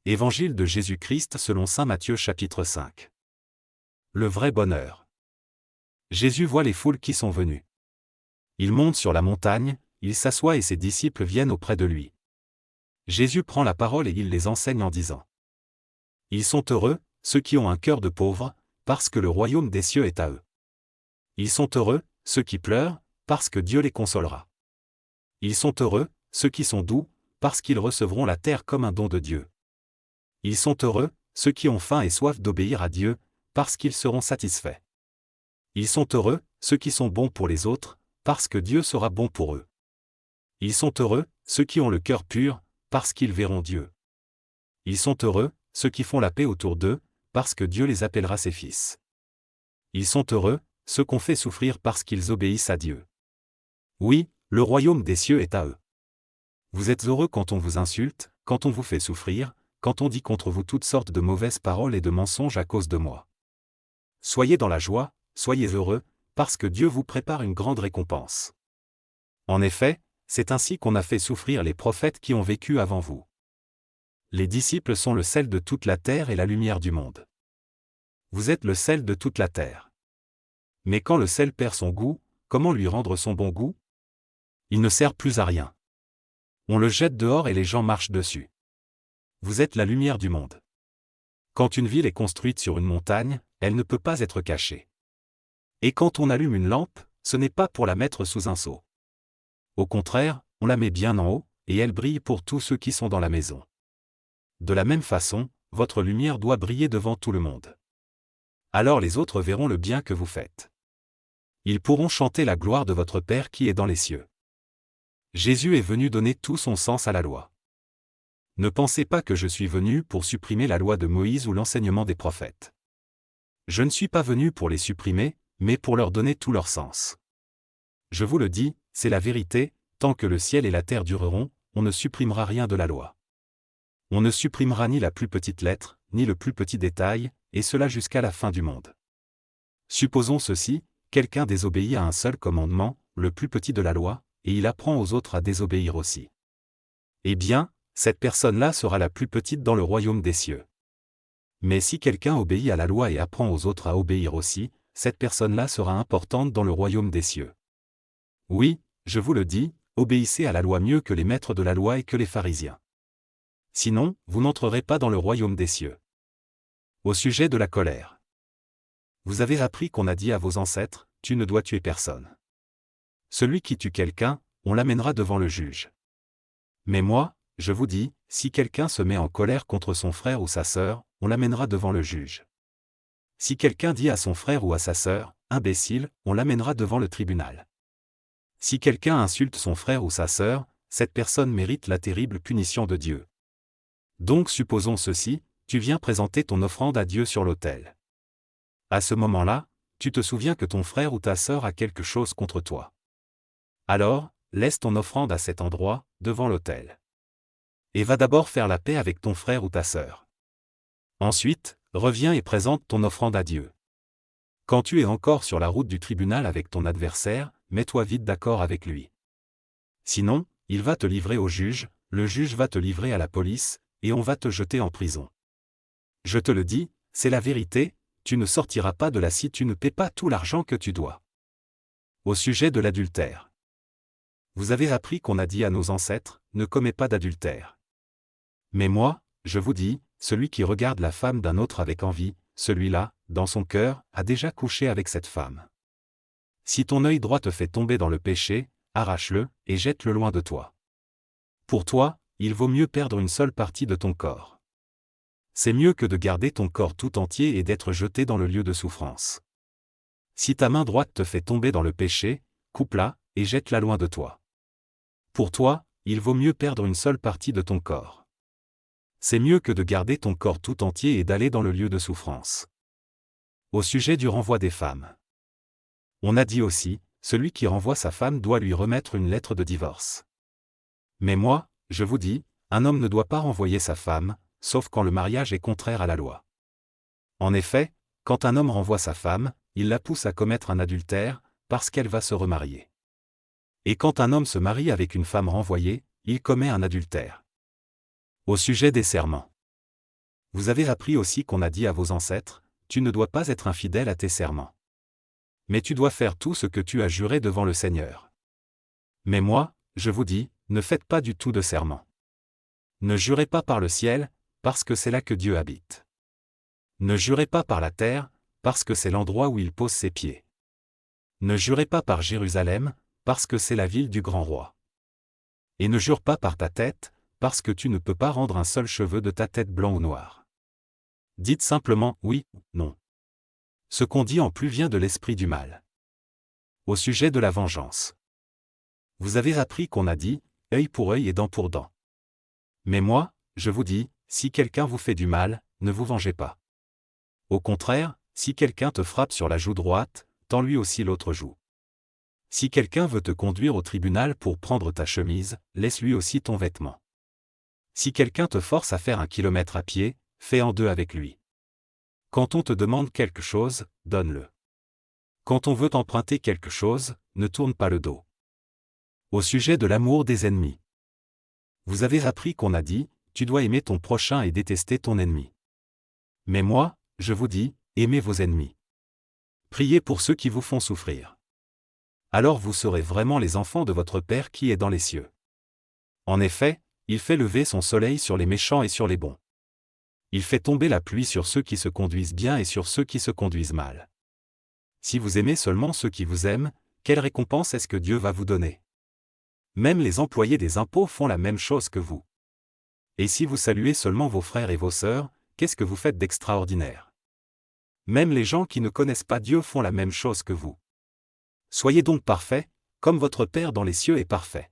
Évangile de Jésus-Christ selon saint Matthieu chapitre 5. Le vrai bonheur. Jésus voit les foules qui sont venues. Il monte sur la montagne, il s'assoit et ses disciples viennent auprès de lui. Jésus prend la parole et il les enseigne en disant : Ils sont heureux, ceux qui ont un cœur de pauvre, parce que le royaume des cieux est à eux. Ils sont heureux, ceux qui pleurent, parce que Dieu les consolera. Ils sont heureux, ceux qui sont doux, parce qu'ils recevront la terre comme un don de Dieu. Ils sont heureux, ceux qui ont faim et soif d'obéir à Dieu, parce qu'ils seront satisfaits. Ils sont heureux, ceux qui sont bons pour les autres, parce que Dieu sera bon pour eux. Ils sont heureux, ceux qui ont le cœur pur, parce qu'ils verront Dieu. Ils sont heureux, ceux qui font la paix autour d'eux, parce que Dieu les appellera ses fils. Ils sont heureux, ceux qu'on fait souffrir parce qu'ils obéissent à Dieu. Oui, le royaume des cieux est à eux. Vous êtes heureux quand on vous insulte, quand on vous fait souffrir, quand on dit contre vous toutes sortes de mauvaises paroles et de mensonges à cause de moi. Soyez dans la joie, soyez heureux, parce que Dieu vous prépare une grande récompense. En effet, c'est ainsi qu'on a fait souffrir les prophètes qui ont vécu avant vous. Les disciples sont le sel de toute la terre et la lumière du monde. Vous êtes le sel de toute la terre. Mais quand le sel perd son goût, comment lui rendre son bon goût ? Il ne sert plus à rien. On le jette dehors et les gens marchent dessus. Vous êtes la lumière du monde. Quand une ville est construite sur une montagne, elle ne peut pas être cachée. Et quand on allume une lampe, ce n'est pas pour la mettre sous un seau. Au contraire, on la met bien en haut, et elle brille pour tous ceux qui sont dans la maison. De la même façon, votre lumière doit briller devant tout le monde. Alors les autres verront le bien que vous faites. Ils pourront chanter la gloire de votre Père qui est dans les cieux. Jésus est venu donner tout son sens à la loi. Ne pensez pas que je suis venu pour supprimer la loi de Moïse ou l'enseignement des prophètes. Je ne suis pas venu pour les supprimer, mais pour leur donner tout leur sens. Je vous le dis, c'est la vérité, tant que le ciel et la terre dureront, on ne supprimera rien de la loi. On ne supprimera ni la plus petite lettre, ni le plus petit détail, et cela jusqu'à la fin du monde. Supposons ceci, quelqu'un désobéit à un seul commandement, le plus petit de la loi, et il apprend aux autres à désobéir aussi. Eh bien, cette personne-là sera la plus petite dans le royaume des cieux. Mais si quelqu'un obéit à la loi et apprend aux autres à obéir aussi, cette personne-là sera importante dans le royaume des cieux. Oui, je vous le dis, obéissez à la loi mieux que les maîtres de la loi et que les pharisiens. Sinon, vous n'entrerez pas dans le royaume des cieux. Au sujet de la colère. Vous avez appris qu'on a dit à vos ancêtres, tu ne dois tuer personne. Celui qui tue quelqu'un, on l'amènera devant le juge. Mais moi, je vous dis, si quelqu'un se met en colère contre son frère ou sa sœur, on l'amènera devant le juge. Si quelqu'un dit à son frère ou à sa sœur, imbécile, on l'amènera devant le tribunal. Si quelqu'un insulte son frère ou sa sœur, cette personne mérite la terrible punition de Dieu. Donc supposons ceci, tu viens présenter ton offrande à Dieu sur l'autel. À ce moment-là, tu te souviens que ton frère ou ta sœur a quelque chose contre toi. Alors, laisse ton offrande à cet endroit, devant l'autel. Et va d'abord faire la paix avec ton frère ou ta sœur. Ensuite, reviens et présente ton offrande à Dieu. Quand tu es encore sur la route du tribunal avec ton adversaire, mets-toi vite d'accord avec lui. Sinon, il va te livrer au juge, le juge va te livrer à la police, et on va te jeter en prison. Je te le dis, c'est la vérité, tu ne sortiras pas de là si tu ne paies pas tout l'argent que tu dois. Au sujet de l'adultère. Vous avez appris qu'on a dit à nos ancêtres, ne commets pas d'adultère. Mais moi, je vous dis, celui qui regarde la femme d'un autre avec envie, celui-là, dans son cœur, a déjà couché avec cette femme. Si ton œil droit te fait tomber dans le péché, arrache-le, et jette-le loin de toi. Pour toi, il vaut mieux perdre une seule partie de ton corps. C'est mieux que de garder ton corps tout entier et d'être jeté dans le lieu de souffrance. Si ta main droite te fait tomber dans le péché, coupe-la, et jette-la loin de toi. Pour toi, il vaut mieux perdre une seule partie de ton corps. C'est mieux que de garder ton corps tout entier et d'aller dans le lieu de souffrance. Au sujet du renvoi des femmes. On a dit aussi, celui qui renvoie sa femme doit lui remettre une lettre de divorce. Mais moi, je vous dis, un homme ne doit pas renvoyer sa femme, sauf quand le mariage est contraire à la loi. En effet, quand un homme renvoie sa femme, il la pousse à commettre un adultère, parce qu'elle va se remarier. Et quand un homme se marie avec une femme renvoyée, il commet un adultère. Au sujet des serments. Vous avez appris aussi qu'on a dit à vos ancêtres, tu ne dois pas être infidèle à tes serments. Mais tu dois faire tout ce que tu as juré devant le Seigneur. Mais moi, je vous dis, ne faites pas du tout de serment. Ne jurez pas par le ciel, parce que c'est là que Dieu habite. Ne jurez pas par la terre, parce que c'est l'endroit où il pose ses pieds. Ne jurez pas par Jérusalem, parce que c'est la ville du grand roi. Et ne jure pas par ta tête, parce que tu ne peux pas rendre un seul cheveu de ta tête blanc ou noir. Dites simplement oui, non. Ce qu'on dit en plus vient de l'esprit du mal. Au sujet de la vengeance. Vous avez appris qu'on a dit, œil pour œil et dent pour dent. Mais moi, je vous dis, si quelqu'un vous fait du mal, ne vous vengez pas. Au contraire, si quelqu'un te frappe sur la joue droite, tends-lui aussi l'autre joue. Si quelqu'un veut te conduire au tribunal pour prendre ta chemise, laisse-lui aussi ton vêtement. Si quelqu'un te force à faire 1 kilomètre à pied, fais en 2 avec lui. Quand on te demande quelque chose, donne-le. Quand on veut emprunter quelque chose, ne tourne pas le dos. Au sujet de l'amour des ennemis. Vous avez appris qu'on a dit, tu dois aimer ton prochain et détester ton ennemi. Mais moi, je vous dis, aimez vos ennemis. Priez pour ceux qui vous font souffrir. Alors vous serez vraiment les enfants de votre Père qui est dans les cieux. En effet, il fait lever son soleil sur les méchants et sur les bons. Il fait tomber la pluie sur ceux qui se conduisent bien et sur ceux qui se conduisent mal. Si vous aimez seulement ceux qui vous aiment, quelle récompense est-ce que Dieu va vous donner? Même les employés des impôts font la même chose que vous. Et si vous saluez seulement vos frères et vos sœurs, qu'est-ce que vous faites d'extraordinaire? Même les gens qui ne connaissent pas Dieu font la même chose que vous. Soyez donc parfaits, comme votre Père dans les cieux est parfait.